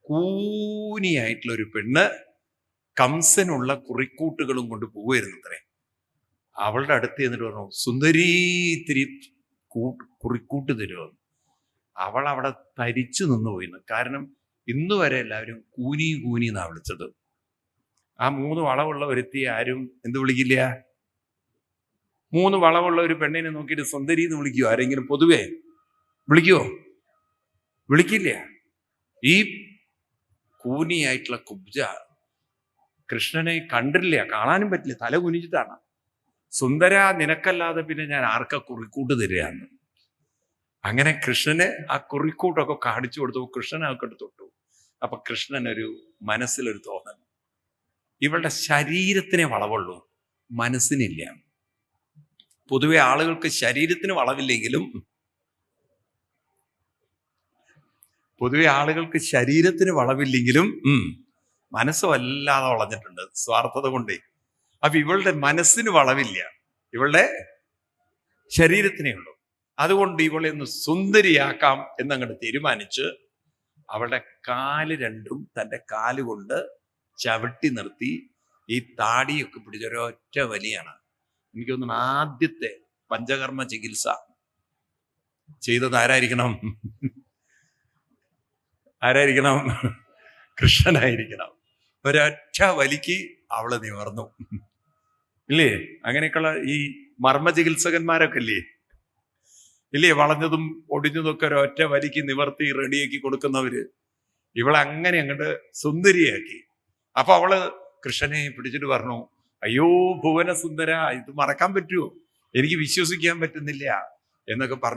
കൂനിയായിട്ടുള്ള ഒരു പെണ്ണ് കംസനുള്ള കുറിക്കൂട്ടുകളും കൊണ്ട് പോവുമായിരുന്നു അത്രേ. അവളുടെ അടുത്ത് എന്നിട്ട് പറഞ്ഞു, സുന്ദരീ ഇത്തിരി കുറിക്കൂട്ട് തരുമെന്ന്. അവൾ അവിടെ തരിച്ചു നിന്ന് പോയിന്ന്. കാരണം ഇന്ന് വരെ എല്ലാവരും കൂനി കൂനി എന്നാ വിളിച്ചത്. ആ 3 വളവുള്ള ഒരുത്തി ആരും എന്ത് വിളിക്കില്ല. 3 വളവുള്ള ഒരു പെണ്ണിനെ നോക്കിയിട്ട് സുന്ദരി എന്ന് വിളിക്കുവോ ആരെങ്കിലും? പൊതുവേ വിളിക്കുവോ? വിളിക്കില്ല. ഈ കൂനിയായിട്ടുള്ള കുബ്ജ കൃഷ്ണനെ കണ്ടില്ല, കാണാനും പറ്റില്ല, തല കുനിച്ചിട്ടാണ്. സുന്ദര, നിനക്കല്ലാതെ പിന്നെ ഞാൻ ആർക്കാ കുറിക്കൂട്ട് തരികയെന്ന്. അങ്ങനെ കൃഷ്ണന് ആ കുറിക്കൂട്ടൊക്കെ കാണിച്ചു കൊടുത്തു. കൃഷ്ണൻ ആൾക്കെട്ട് തൊട്ടു. അപ്പൊ കൃഷ്ണനൊരു മനസ്സിലൊരു തോന്നൽ, ഇവളുടെ ശരീരത്തിനെ വളവുള്ളൂ, മനസ്സിനില്ല. പൊതുവെ ആളുകൾക്ക് ശരീരത്തിന് വളവില്ലെങ്കിലും മനസ്സ് വല്ലാതെ വളഞ്ഞിട്ടുണ്ട് സ്വാർത്ഥത കൊണ്ടേ. അപ്പൊ ഇവളുടെ മനസ്സിന് വളവില്ല, ഇവളുടെ ശരീരത്തിനേ ഉള്ളൂ. അതുകൊണ്ട് ഇവളെ ഒന്ന് സുന്ദരിയാക്കാം എന്നങ്ങോട്ട് തീരുമാനിച്ച് അവളുടെ കാല് രണ്ടും തൻ്റെ കാലുകൊണ്ട് ചവിട്ടി നിർത്തി ഈ താടിയൊക്കെ പിടിച്ചൊരൊറ്റ വലിയാണ്. എനിക്ക് തോന്നുന്നു ആദ്യത്തെ പഞ്ചകർമ്മ ചികിത്സ ചെയ്തത് ആരായിരിക്കണം? കൃഷ്ണനായിരിക്കണം. ഒരൊറ്റ വലിക്ക് അവള് നിവർന്നു. ഇല്ലേ? അങ്ങനെയൊക്കെയുള്ള ഈ മർമ്മ ചികിത്സകന്മാരൊക്കെ ഇല്ലേ? വളഞ്ഞതും ഒടിഞ്ഞതും ഒക്കെ ഒരൊറ്റ വലിക്ക് നിവർത്തി റെഡിയാക്കി കൊടുക്കുന്നവര്. ഇവളെ അങ്ങനെ അങ്ങോട്ട് സുന്ദരിയാക്കി. അപ്പൊ അവള് കൃഷ്ണനെ പിടിച്ചിട്ട് പറഞ്ഞു, അയ്യോ ഭുവന സുന്ദര, ഇത് മറക്കാൻ പറ്റുമോ? എനിക്ക് വിശ്വസിക്കാൻ പറ്റുന്നില്ല എന്നൊക്കെ പറഞ്ഞു.